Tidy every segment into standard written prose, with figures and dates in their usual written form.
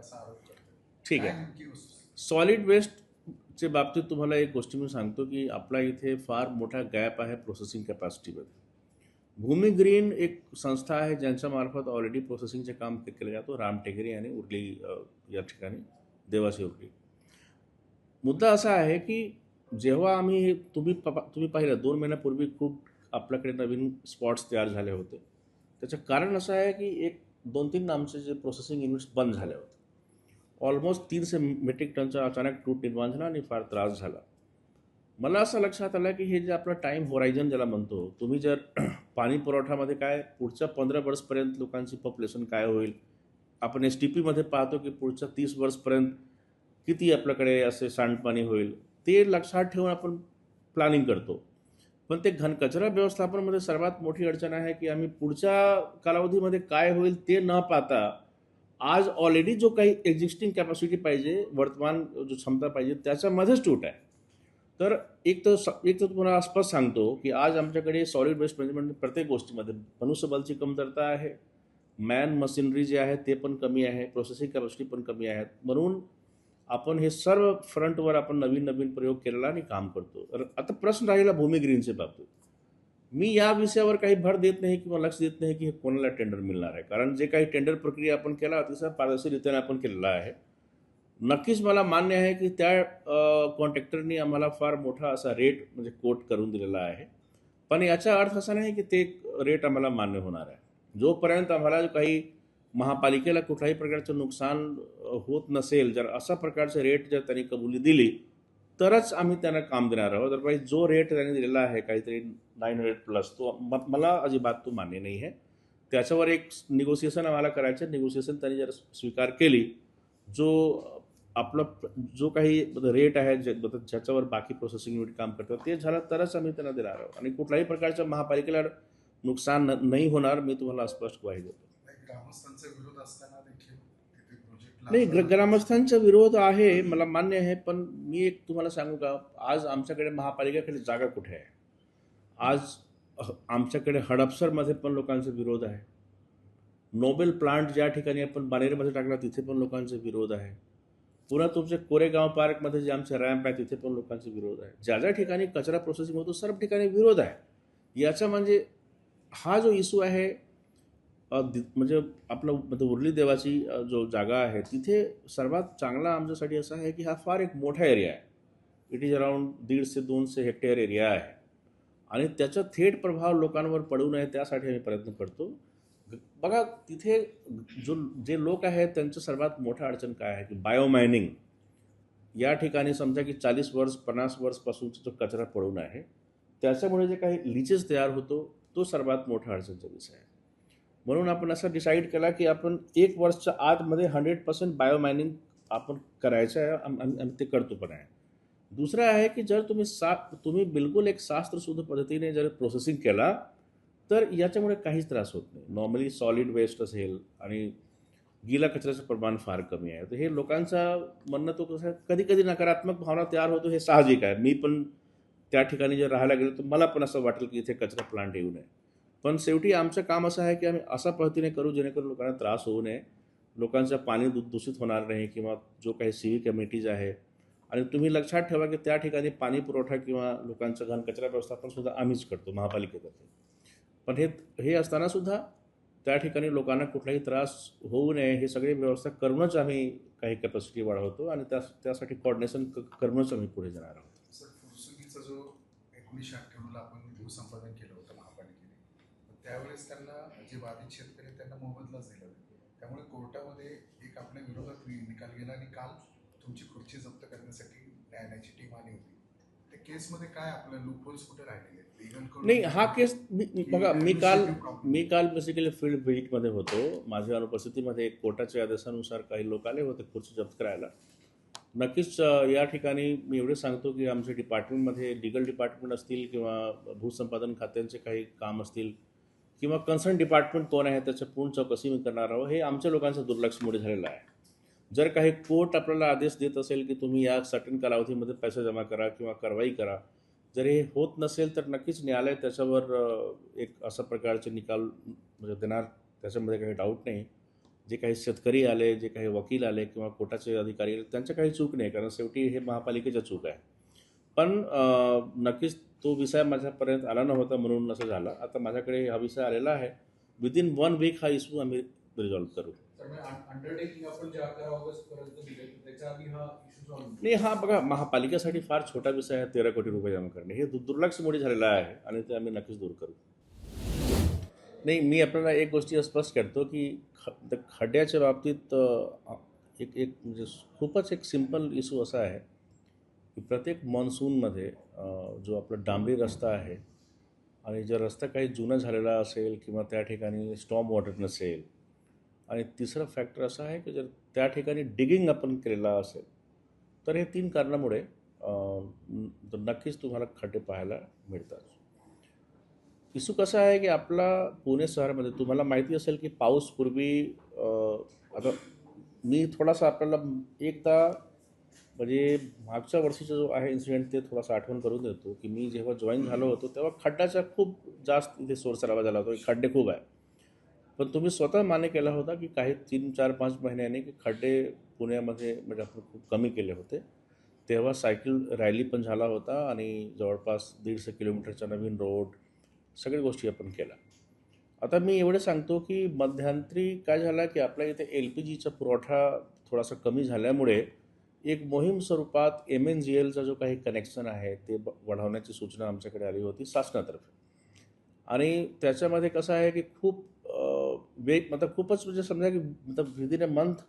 असा आरोप करतो. ठीक काय आहे. नेमकी वस्तुस्थिती? सॉलिड वेस्टच्या बाबतीत तुम्हाला एक गोष्ट मी सांगतो की आपल्या इथे फार मोठा गॅप आहे प्रोसेसिंग कॅपॅसिटीमध्ये. भूमी ग्रीन एक संस्था आहे ज्यांच्या मार्फत ऑलरेडी प्रोसेसिंगचे काम केलं जातो रामटेकडी आणि उर्ली या ठिकाणी देवाची उर्ली. मुद्दा असा आहे की जेव्हा आम्ही तुम्ही पाहिलं 2 महिन्यापूर्वी खूप आपल्याकडे नवीन स्पॉट्स तयार झाले होते. त्याचं कारण असं आहे की 1-2-3 आमचे जे प्रोसेसिंग युनिट्स बंद झाले होते. ऑलमोस्ट 300 मेट्रिक टनचा अचानक तूट निर्माण झाला आणि फार त्रास झाला. मला असं लक्षात आलं की हे जे आपलं टाईम होरायझन ज्याला म्हणतो, तुम्ही जर पाणी पुरवठ्यामध्ये काय पुढच्या 15 वर्षपर्यंत लोकांची पॉप्युलेशन काय होईल, आपण एस टी पीमध्ये पाहतो की पुढच्या 30 वर्षपर्यंत किती आपल्याकडे असे सांडपाणी होईल, ते लक्षात ठेवून आपण प्लॅनिंग करतो. पण ते घनकचरा व्यवस्थापनामध्ये सर्वात मोठी अडचण आहे की आम्ही पुढच्या कालावधीमध्ये काय होईल ते न पाहता आज ऑलरेडी जो काही एक्झिस्टिंग कॅपॅसिटी पाहिजे, वर्तमान जो क्षमता पाहिजे त्याच्यामध्येच तूट आहे. तर एक तर तुम्हाला स्पष्ट सांगतो की आज आमच्याकडे सॉलिड वेस्ट मॅनेजमेंट प्रत्येक गोष्टीमध्ये मनुष्यबळची कमतरता आहे, मॅन मशिनरी जे आहे ते पण कमी आहे, प्रोसेसिंग कॅपॅसिटी पण कमी आहेत. म्हणून आपण हे सर्व फ्रंटवर आपण नवीन नवीन प्रयोग केलेला आणि काम करतो. तर आता प्रश्न राहिला भूमी ग्रीनच्या बाबतीत. मी या विषयावर काही भर देत नाही किंवा लक्ष देत नाही की हे कोणाला टेंडर मिळणार आहे, कारण जे काही टेंडर प्रक्रिया आपण केला अतिशय पारदर्शकरित्याने आपण केलेला आहे. नक्कीच मला मान्य आहे की त्या कॉन्ट्रॅक्टरनी आम्हाला फार मोठा असा रेट म्हणजे कोट करून दिलेला आहे. पण याचा अर्थ असा नाही की ते रेट आम्हाला मान्य होणार आहे. जोपर्यंत आम्हाला काही महापालिकेला कुठल्याही प्रकारचं नुकसान होत नसेल, जर अशा प्रकारचे रेट जर त्यांनी कबुली दिली तरच आम्ही त्यांना काम देणार आहोत. अदरवाईज जो रेट त्यांनी दिलेला आहे काहीतरी 900+ तो मला अजिबात तो मान्य नाही आहे. त्याच्यावर एक निगोसिएशन आम्हाला करायचं. निगोसिएशन त्यांनी जर स्वीकार केली, जो आपलं जो काही रेट आहे ज्याच्यावर बाकी प्रोसेसिंग युनिट काम करतात ते झालं तरच आम्ही त्यांना देणार आहोत आणि कुठल्याही प्रकारच्या महापालिकेला नुकसान नाही होणार, मी तुम्हाला स्पष्ट ग्वाही देतो. ग्रामस्थांचा विरोध असताना देखील तिथे प्रोजेक्टला नाही, ग्रामस्थांचा विरोध आहे मला मान्य आहे, पण मी एक तुम्हाला सांगू का, आज आमच्याकडे महापालिकेकडे जागा कुठे आहे? आज आमच्याकडे हडपसरमध्ये पण लोकांचा विरोध आहे. नोबेल प्लांट ज्या ठिकाणी आपण बाणेरमध्ये टाकला तिथे पण लोकांचा विरोध आहे. पुन्हा तुमचे कोरेगाव पार्कमध्ये जे आमचे रॅम्प आहे तिथे पण लोकांचा विरोध आहे. ज्या ज्या ठिकाणी कचरा प्रोसेसिंग होतो सर्व ठिकाणी विरोध आहे. याचा म्हणजे हा जो इश्यू आहे म्हणजे आपलं म्हणजे उर्ली देवाची जो जागा आहे तिथे सर्वात चांगला आमच्यासाठी असा आहे की हा फार एक मोठा एरिया आहे. It is around 150-200 hectare area आहे आणि त्याचा थेट प्रभाव लोकांवर पडू नये त्यासाठी आम्ही प्रयत्न करतो. बघा तिथे जे लोक आहेत त्यांचं सर्वात मोठं अडचण काय आहे की बायोमायनिंग. या ठिकाणी समजा की 40 वर्ष 50 वर्षपासूनचा जो कचरा पडून आहे त्याच्यामुळे जे काही लिचेस तयार होतो तो सर्वात मोठा अडचणचा विषय आहे. म्हणून आपण असं डिसाईड केला की आपण 1 वर्षच्या आतमध्ये 100% बायोमायनिंग आपण करायचं आहे आणि ते करतो पण आहे. दुसरं आहे की जर तुम्ही बिलकुल एक शास्त्रशुद्ध पद्धतीने जर प्रोसेसिंग केला तर याच्यामुळे काहीच त्रास होत नाही. नॉर्मली सॉलिड वेस्ट असेल आणि गीला कचऱ्याचं प्रमाण फार कमी आहे. तर हे लोकांचं म्हणणं तो कसं कधी कधी नकारात्मक भावना तयार होतो, हे साहजिक आहे. मी पण त्या ठिकाणी जर राहायला गेलो तर मला पण असं वाटेल की इथे कचरा प्लांट येऊ नये. पण शेवटी आमचं काम असं आहे की आम्ही अशा पद्धतीने करू जेणेकरून लोकांना त्रास होऊ नये, लोकांचं पाणी दूषित होणार नाही किंवा जो काही सिव्हिक कमिटीज आहे. आणि तुम्ही लक्षात ठेवा की त्या ठिकाणी पाणी पुरवठा किंवा लोकांचं घनकचरा व्यवस्थापन सुद्धा आम्हीच करतो महापालिकेतर्फे. पण हे हे असताना सुद्धा त्या ठिकाणी लोकांना कुठलाही त्रास होऊ नये हे सगळी व्यवस्था करूनच आम्ही काही कॅपॅसिटी वाढवतो आणि त्यासाठी कोऑर्डिनेशन करूनच आम्ही पुढे जाणार आहोत. सर, फुरसुगीचा जो 1998ला आपण भूसंपादन केलं होतं महापालिकेने, त्यावेळेस त्यांना जे बाधित शेतकरी त्यांना मोबदलाच दिला. त्यामुळे कोर्टामध्ये एक आपल्या विरोधात निकाल गेला आणि काल तुमची खुर्ची जप्त करण्यासाठी न्यायालयाची टीम आली होती. त्या केसमध्ये काय आपलं लूपहोल्स कुठे राहिलेले नाही, हा केस बघा मी काल बेसिकली फील्ड व्हिजिटमध्ये होतो. माझ्या अनुपस्थितीमध्ये कोर्टाच्या आदेशानुसार काही लोक आले होते खुर्ची जप्त करायला. नक्कीच या ठिकाणी मी एवढे सांगतो की आमच्या डिपार्टमेंटमध्ये लिगल डिपार्टमेंट असतील किंवा भूसंपादन खात्यांचे काही काम असतील किंवा कन्सर्न डिपार्टमेंट कोण आहे त्याचं पूर्ण चौकशी मी करणार आहोत. हे आमच्या लोकांचं दुर्लक्षमुळे झालेलं आहे. जर काही कोर्ट आपल्याला आदेश देत असेल की तुम्ही या सर्टन कालावधीमध्ये पैसे जमा करा किंवा कारवाई करा, जर हे होत नसेल तर नक्कीच न्यायालय त्याच्यावर एक अशा प्रकारचे निकाल म्हणजे देणार, त्याच्यामध्ये काही डाऊट नाही. जे काही शेतकरी आले, जे काही वकील आले किंवा कोर्टाचे अधिकारी आले, त्यांचं काही चूक नाही, कारण शेवटी हे महापालिकेच्या चूक आहे. पण नक्कीच तो विषय माझ्यापर्यंत आला नव्हता म्हणून असं झालं. आता माझ्याकडे हा विषय आलेला आहे. विदिन 1 वीक हा इश्यू आम्ही रिझॉल्व्ह करू. अंडरटेकिंग आपण जे 11 ऑगस्ट पर्यंत दिले त्याच्या आधी हा इश्यू सॉल्व्ह नाही, हा बघा महापालिकेसाठी फार छोटा विषय आहे 13 कोटी रुपये जमा करणे. हे दुर्लक्षमुळे झालेलं आहे आणि ते आम्ही नक्कीच दूर करू. नाही, मी आपल्याला एक गोष्टी स्पष्ट करतो की खड्ड्याच्या बाबतीत एक एक म्हणजे खूपच एक सिंपल इश्यू असा आहे की प्रत्येक मान्सूनमध्ये जो आपला डांबरी रस्ता आहे आणि जर रस्ता काही जुना झालेला असेल किंवा त्या ठिकाणी स्टॉर्म वॉटर नसेल, आणि तिसरा फॅक्टर असा आहे की जर त्या ठिकाणी डिगिंग आपण केलेला असेल, तर हे 3 कारणामुळे नक्कीच तुम्हाला खड्डे पाहायला मिळतात. इश्यू कसा आहे की आपला पुणे शहरामध्ये तुम्हाला माहिती असेल की पाऊस पूर्वी आता मी थोडासा आपल्याला एकदा म्हणजे मागच्या वर्षीचा जो आहे इन्सिडेंट ते थोडासा आठवण करून देतो की मी जेव्हा जॉईन झालो होतो तेव्हा खड्ड्याचा खूप जास्त इथे सोरसरावा झाला होता, खड्डे खूप आहे. पण तुम्ही स्वतः मान्य केला होता की काही 3, 4, 5 महिन्यांनी की खड्डे पुण्यामध्ये म्हणजे आपण खूप कमी केले होते. तेव्हा सायकल रॅली पण झाला होता आणि जवळपास 150 किलोमीटरचा नवीन रोड, सगळ्या गोष्टी आपण केल्या. आता मी एवढं सांगतो की मध्यंतरी काय झालं की आपल्या इथे LPGचा पुरवठा थोडासा कमी झाल्यामुळे एक मोहीम स्वरूपात MNGLचा जो काही कनेक्शन आहे ते वाढवण्याची सूचना आमच्याकडे आली होती शासनातर्फे. आणि त्याच्यामध्ये कसं आहे की खूप मतलब खूपच म्हणजे समजा की मतलब विदिन अ मंथ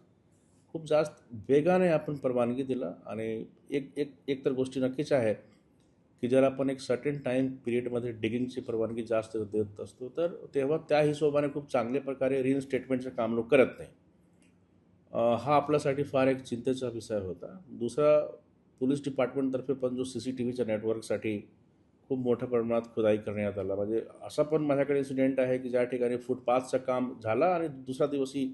खूप जास्त वेगाने आपण परवानगी दिला. आणि एक एक एक तर गोष्टी नक्कीच आहे की जर आपण एक सर्टेन टाईम पिरियडमध्ये डिगिंगची परवानगी जास्त देत असतो तर तेव्हा त्या हिशोबाने खूप चांगल्या प्रकारे रिइन्स्टेटमेंटचं काम लोक करत नाही. हा आपल्यासाठी फार एक चिंतेचा विषय होता. दुसरा, पोलीस डिपार्टमेंटतर्फे पण जो CCTVच्या नेटवर्कसाठी खूप मोठ्या प्रमाणात खुदाई करण्यात आला. म्हणजे असा पण माझ्याकडे इन्सिडेंट आहे की ज्या ठिकाणी फुटपाथचं काम झालं आणि दुसऱ्या दिवशी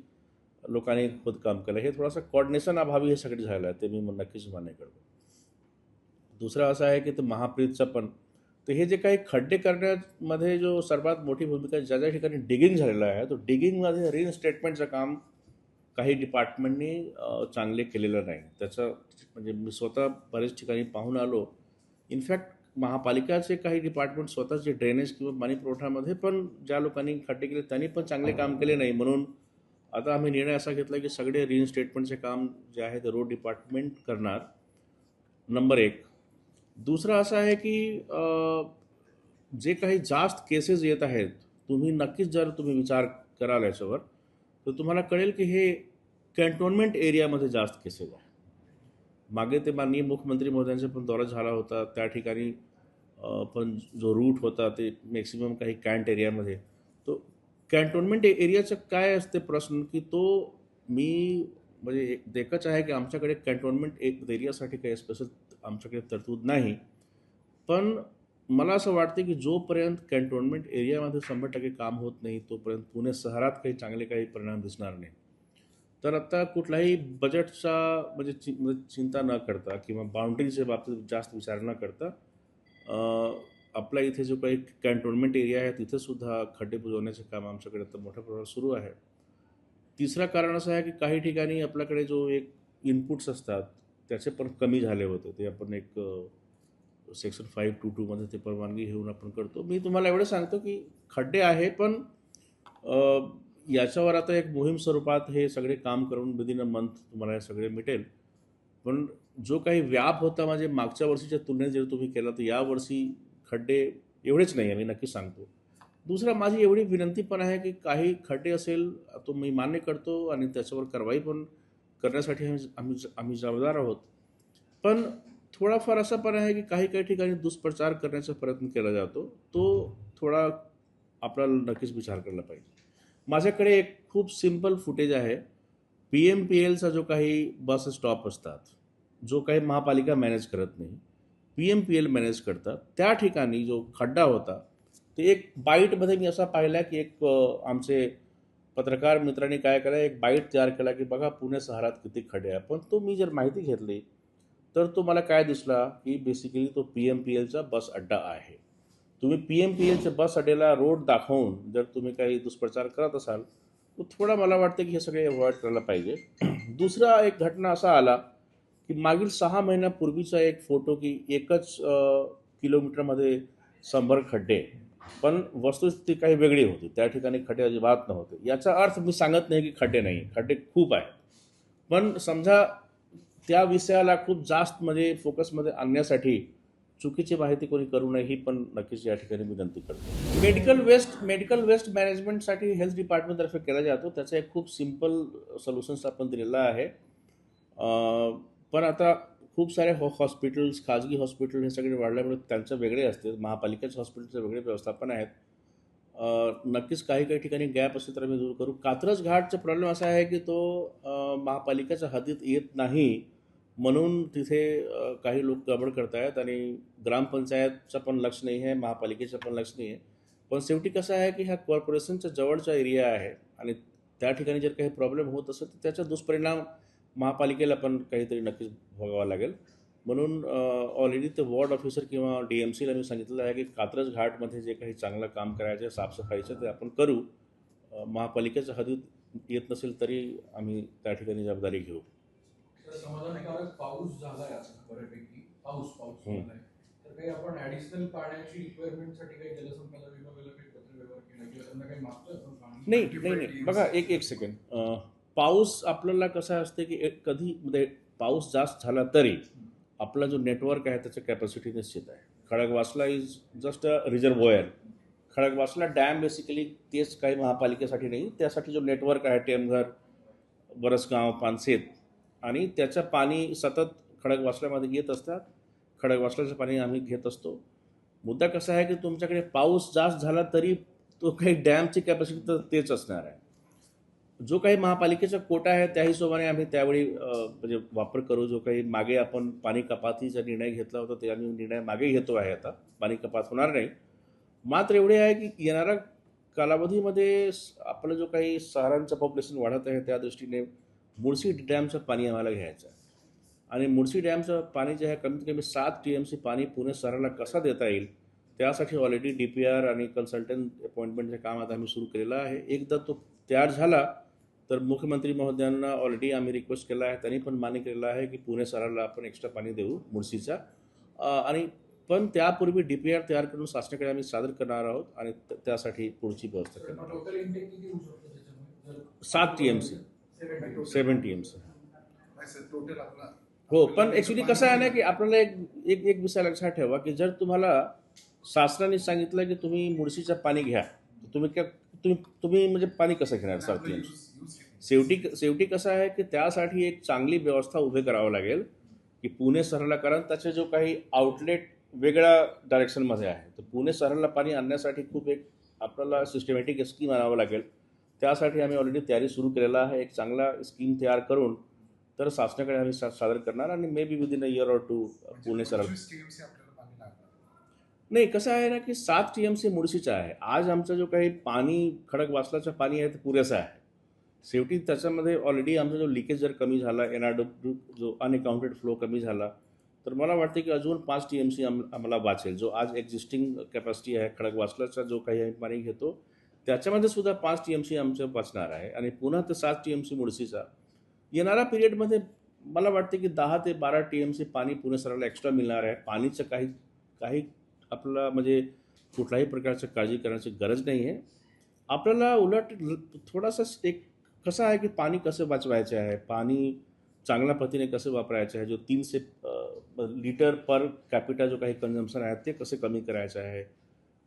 लोकांनी खोदकाम केलं. हे थोडासा कोऑर्डिनेशन अभावी हे सगळं झालं आहे, ते मी नक्कीच मान्य करतो. दुसरं असं आहे की ते महाप्रीतचं पण, तर हे जे काही खड्डे करण्यामध्ये जो सर्वात मोठी भूमिका ज्या ज्या ठिकाणी डिगिंग झालेलं आहे, तो डिगिंगमध्ये रिइन्स्टेटमेंटचं काम काही डिपार्टमेंटनी चांगले केलेलं नाही. त्याचं म्हणजे मी स्वतः बरेच ठिकाणी पाहून आलो. इनफॅक्ट महापालिकाचे काही डिपार्टमेंट स्वतःचे ड्रेनेज किंवा पाणी पुरवठ्यामध्ये पण ज्या लोकांनी खड्डे केले त्यांनी पण चांगले काम केले नाही. म्हणून आता आम्ही निर्णय असा घेतला की सगळे रिइन्स्टेटमेंटचे काम जे आहे ते रोड डिपार्टमेंट करणार, नंबर 1. दुसरं असं आहे की जे काही जास्त केसेस येत आहेत, तुम्ही नक्कीच जर तुम्ही विचार कराल याच्यावर, तर तुम्हाला कळेल की हे कॅन्टोन्मेंट एरियामध्ये जास्त केसेस आहे. मागे ते माननीय मुख्यमंत्री महोदयांचा पण दौरा झाला होता. त्या ठिकाणी पण जो रूट होता ते मॅक्सिमम काही कॅन्ट एरियामध्ये. तो कॅन्टोन्मेंट एरियाचं काय असते प्रश्न की तो मी म्हणजे एकच आहे की आमच्याकडे कॅन्टोन्मेंट एरियासाठी काही स्पेशल आमच्याकडे तरतूद नाही. पण मला असं वाटते की जोपर्यंत कॅन्टोन्मेंट एरियामध्ये 100% काम होत नाही तोपर्यंत पुणे शहरात काही चांगले काही परिणाम दिसणार नाही. तर आता कुठलाही बजेटचा म्हणजे चिंता न करता किंवा बाउंड्रीच्या बाबतीत जास्त विचार न करता आपल्या इथे जो काही कॅन्टोन्मेंट एरिया आहे तिथेसुद्धा खड्डे बुजवण्याचे काम आमच्याकडे आता मोठ्या प्रमाणात सुरू आहे. तिसरं कारण असं आहे की काही ठिकाणी आपल्याकडे जो एक इनपुट्स असतात त्याचे पण कमी झाले होते. ते आपण एक सेक्शन 522 मध्ये ते परवानगी घेऊन आपण करतो. मी तुम्हाला एवढं सांगतो की खड्डे आहे, पण याच्यावर आता एक मोहीम स्वरूपात हे सगळे काम करून विदिन अ मंथ तुम्हाला हे सगळे मिळेल. पण जो काही व्याप होता म्हणजे मागच्या वर्षीच्या तुलनेत जर तुम्ही केला तर यावर्षी खड्डे एवढेच नाही आहे, मी नक्की सांगतो. दुसरा, माझी एवढी विनंती पण आहे की काही खड्डे असेल तो मी मान्य करतो आणि त्याच्यावर कारवाई पण करण्यासाठी आम्ही जबाबदार आहोत. पण थोडाफार असं पण आहे की काही काही ठिकाणी दुष्प्रचार करण्याचा प्रयत्न केला जातो. तो थोडा आपल्याला नक्कीच विचार केला पाहिजे. माझ्याकडे एक खूप सिंपल फुटेज आहे. PMPLचा जो काही बस स्टॉप असतात, जो काही महापालिका मॅनेज करत नाही, PMPL मॅनेज करतात. त्या ठिकाणी जो खड्डा होता ते एक बाईटमध्ये मी असा पाहिला की एक आमचे पत्रकार मित्रांनी काय केलं, एक बाईट तयार केला की बघा पुणे शहरात किती खड्डे आहे. पण तो मी जर माहिती घेतली तर तो मला काय दिसला की बेसिकली तो PMPLचा बस अड्डा आहे. तुम्ही PMPLच्या बस अड्ड्याला रोड दाखवून जर तुम्ही काही दुष्प्रचार करत असाल तो थोडा मला वाटतं की हे सगळे अवॉइड करायला पाहिजे. दुसरा एक घटना असा आला की मागील 6 महिन्यापूर्वीचा एक फोटो की एकच किलोमीटरमध्ये 100 खड्डे, पण वस्तुस्थिती काही वेगळी होती. त्या ठिकाणी खड्डे अजिबात नव्हते. याचा अर्थ मी सांगत नाही की खड्डे नाही, खड्डे खूप आहेत. पण समजा त्या विषयाला खूप जास्त म्हणजे फोकसमध्ये आणण्यासाठी चुकीची माहिती कोणी करू नये ही पण नक्कीच या ठिकाणी विनंती करतो. मेडिकल वेस्ट मॅनेजमेंटसाठी हेल्थ डिपार्टमेंटतर्फे केला जातो. त्याचा एक खूप सिम्पल सोल्युशन्स आपण दिलेला आहे. पण आता खूप सारे हॉस्पिटल्स, खाजगी हॉस्पिटल हे सगळे वाढल्यामुळे त्यांचं वेगळे असते. महापालिकेच्या हॉस्पिटलचे वेगळे व्यवस्थापन आहेत. नक्कीच काही काही ठिकाणी गॅप असेल तर आम्ही दूर करू. कात्रज घाटचा प्रॉब्लेम असा आहे की तो महापालिकेच्या हद्दीत येत नाही, म्हणून तिथे काही लोक गडबड करतायत आणि ग्रामपंचायतचं पण लक्ष नाही आहे, महापालिकेचं पण लक्ष नाही आहे. पण शेवटी कसं आहे की ह्या कॉर्पोरेशनच्या जवळचा एरिया आहे आणि त्या ठिकाणी जर काही प्रॉब्लेम होत असेल तर त्याचा दुष्परिणाम महापालिकेला पण काहीतरी नक्कीच भोगावा लागेल. म्हणून ऑलरेडी ते वॉर्ड ऑफिसर किंवा DMCला मी सांगितलेलं आहे की कात्रज घाटमध्ये जे काही चांगलं काम करायचं आहे साफसफाईचं ते आपण करू. महापालिकेच्या हद्दीत येत नसेल तरी आम्ही त्या ठिकाणी जबाबदारी घेऊ. तर समाधानकारक पाऊस झालाय आता बऱ्यापैकी पाऊस झालाय, तर काही आपण ऍडिशनल पाण्याची रिक्वायरमेंटसाठी काही जलसंपदा विभागाला काही पत्र व्यवहार केला किंवा त्यांना काही मागतोय आपण पाणी? नाही बघा एक सेकंड. पाऊस आपल्याला कसं असते की कधी म्हणजे पाऊस जास्त झाला तरी आपला जो नेटवर्क आहे त्याचं कॅपॅसिटी निश्चित आहे. Khadakwasla is just a reservoir. Khadakwasla dam basically तेच काही महापालिकेसाठी नाही, त्यासाठी जो नेटवर्क आहे टेमघर, बरसगाव, पानसेत आणि त्याचं पाणी सतत खडकवासल्यामध्ये येत असतात. खडकवासल्याचं पाणी आम्ही घेत असतो. मुद्दा कसा आहे की तुमच्याकडे पाऊस जास्त झाला तरी तो काही डॅमची कॅपॅसिटी तर तेच असणार आहे. जो काही महापालिकेचा कोटा आहे त्या हिशोबाने आम्ही त्यावेळी म्हणजे वापर करू. जो काही मागे आपण पाणी कपातीचा निर्णय घेतला होता ते आम्ही निर्णय मागे घेतो आहे. आता पाणी कपात होणार नाही. मात्र एवढे आहे की येणाऱ्या कालावधीमध्ये आपलं जो काही शहरांचं पॉप्युलेशन वाढत आहे त्या दृष्टीने मुळशी डॅमचं पाणी आम्हाला घ्यायचं आहे आणि मुळशी डॅमचं पाणी जे आहे कमीत कमी 7 TMC पाणी पुणे शहराला कसा देता येईल त्यासाठी ऑलरेडी DPR आणि कन्सल्टंट अपॉइंटमेंटचं काम आता आम्ही सुरू केलेलं आहे. एकदा तो तयार झाला तर मुख्यमंत्री महोदयांना ऑलरेडी आम्ही रिक्वेस्ट केला आहे, त्यांनी पण मान्य केलेलं आहे की पुणे शहराला आपण एक्स्ट्रा पाणी देऊ मुळशीचा. आणि पण त्यापूर्वी DPR तयार करून शासनाकडे आम्ही सादर करणार आहोत आणि त्यासाठी पुढची व्यवस्था करणार आहोत. टोटल इंटेक किती होऊ शकतो त्याच्यामध्ये? 7 TMC 7 TMC. टोटल आपला हो, पण ॲक्च्युली कसं आहे ना की आपल्याला एक विषय लक्षात ठेवा की जर तुम्हाला शासनाने सांगितलं की तुम्ही मुळशीचं पाणी घ्या, तुम्ही म्हणजे पाणी कसं घेणार 7 TMC? शेवटी कसं आहे की त्यासाठी एक चांगली व्यवस्था उभी करावं लागेल की पुणे शहराला, कारण त्याचे जो काही आउटलेट वेगळ्या डायरेक्शनमध्ये आहे तर पुणे शहराला पाणी आणण्यासाठी खूप एक आपल्याला सिस्टमॅटिक स्कीम आणावं लागेल. त्यासाठी आम्ही ऑलरेडी तयारी सुरू केलेला आहे. एक चांगला स्कीम तयार करून तर शासनाकडे आम्ही सादर करणार आणि may be within a year or 2 Pune शहराला. नाही कसं आहे ना की 7 TMC मुळशीचं आहे. आज आमचं जो काही पाणी खडकवासलाचं पाणी आहे ते पुरेसं आहे. शेवटी त्याच्यामध्ये ऑलरेडी आमचा जो लिकेज जर कमी झाला, NRW जो अनअकाउंटेड फ्लो कमी झाला तर मला वाटते की अजून 5 TMC आम्हाला वाचेल. जो आज एक्झिस्टिंग कॅपॅसिटी आहे खडकवासलाचा जो काही आम्ही पाणी घेतो त्याच्यामध्ये सुद्धा 5 TMC आमचं वाचणार आहे आणि पुन्हा ते 7 TMC मुळशीचा. येणाऱ्या पिरियडमध्ये मला वाटते की 10 ते 12 TMC पाणी पुणे शहराला एक्स्ट्रा मिळणार आहे. पाणीचं काही आपल्याला म्हणजे कुठल्याही प्रकारची काळजी करण्याची गरज नाही आहे. आपल्याला उलट थोडासा एक कसं आहे की पाणी कसं वाचवायचं आहे, पाणी चांगल्या पद्धतीने कसं वापरायचं आहे, जो 300 लिटर पर कॅपिटा जो काही कन्झम्पशन आहे ते कसं कमी करायचं आहे,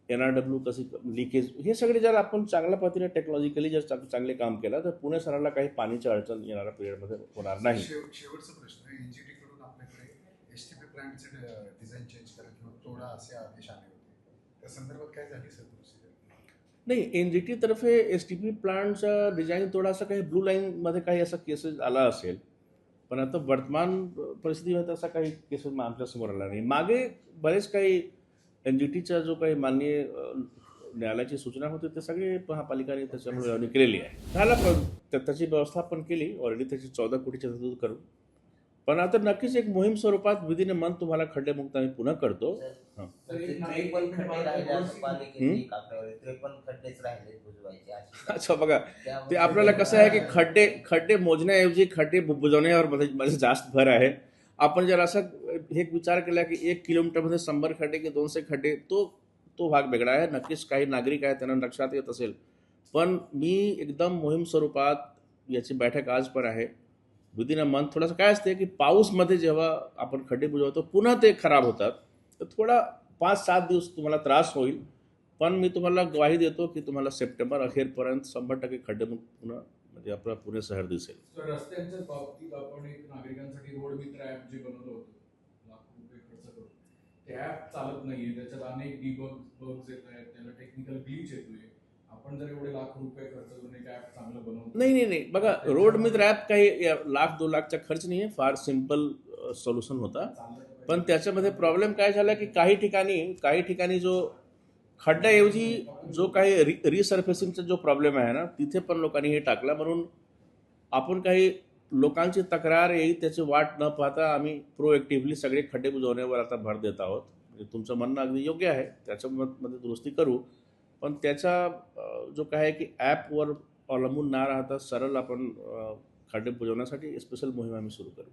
NRW कशी लिकेज, हे सगळे जर आपण चांगल्या पद्धतीने टेक्नॉलॉजिकली जर चांगले काम केलं तर पुणे शहराला काही पाणीची अडचण येणाऱ्या पिरियडमध्ये होणार नाही. शेवटचा प्रश्न आहे, NGT कडून आपल्याकडे STP प्लांटचे डिझाईन चेंज करा किंवा तोडा असे आदेश आले होते, त्या संदर्भात काय झाली सर प्रोसिजर? नाही, NGT तर्फे STP प्लांटचा डिझाईन तोडा असं काही ब्लू लाईनमध्ये काही असा केसेस आला असेल, पण आता वर्तमान परिस्थितीमध्ये असा काही केसेस आमच्यासमोर आला नाही. मागे बरेच काही NGTचा जो काही माननीय न्यायालयाची सूचना होती ते सगळे महापालिकाने त्याच्यामुळे केलेली आहे. झाला पण त्याची व्यवस्था पण केली ऑलरेडी. त्याची 14 कोटीची तरतूद करून पण आता नक्कीच एक मोहीम स्वरूपात विदिन मंथ तुम्हाला खड्डेमुक्त आम्ही पुन्हा करतो. हां. तर एक 53 खड्डे राहिले असं हं? पालिकेची एक आकडेवारी 53 खड्डेच राहिले बुजवायचे असे. अच्छा बघा, त्यामुळे ते आपल्याला कसं आहे की खड्डे मोजण्याऐवजी खड्डे बुजवण्यावर माझं जास्त भर आहे. आपण जर असं हे विचार केला की 1 किलोमीटरमध्ये 100 खड्डे की 200 खड्डे, तो भाग वेगळा आहे. नक्कीच काही नागरिक आहेत त्यांना लक्षात येत असेल. पण मी एकदम मोहीम स्वरूपात याची बैठक आज पण आहे. विदिन अ मंथ थोडंसं काय असते की पाऊसमध्ये जेव्हा आपण खड्डे बुजवतो पुन्हा ते खराब होतात, तर थोडा 5-7 दिवस तुम्हाला त्रास होईल. पण मी तुम्हाला ग्वाही देतो की तुम्हाला सप्टेंबर अखेरपर्यंत 100% खड्डेमुक्त पुन्हा म्हणजे आपलं पुणे शहर दिसेल. तर रस्त्यांच्या बाबतीत आपण एक नागरिकांसाठी रोड मित्र ऍप जे बनवलं होतं ₹1,00,000 खर्च करून, ते ऍप चालत नाहीये. त्याच्यात अनेक बग्स येत आहेत, त्याला टेक्निकल ग्लिच येतोय. आपण जर एवढे ₹1,00,000 खर्च करून एक ऍप चांगलं बनवतो, नाही. बघा, रोड मित्र ॲप काही 1,00,000-2 लाखचा खर्च नाही आहे. फार सिम्पल सोल्युशन होता. चाललं तर पाहिजे. पण त्याच्यामध्ये प्रॉब्लेम काय झाला की काही ठिकाणी जो खड्ड्याऐवजी जो काही रिसर्फेसिंगचा जो प्रॉब्लेम आहे ना, तिथे पण लोकांनी हे टाकला. म्हणून आपण काही लोकांची तक्रार येईल त्याची वाट न पाहता आम्ही प्रोएक्टिव्हली सगळे खड्डे बुजवण्यावर आता भर देत आहोत. म्हणजे तुमचं म्हणणं अगदी योग्य आहे, त्याच्यामध्ये दुरुस्ती करू. पण त्याचा जो काय आहे की ॲपवर अवलंबून न राहता सरळ आपण खड्डे बुजवण्यासाठी स्पेशल मोहीम आम्ही सुरू करू.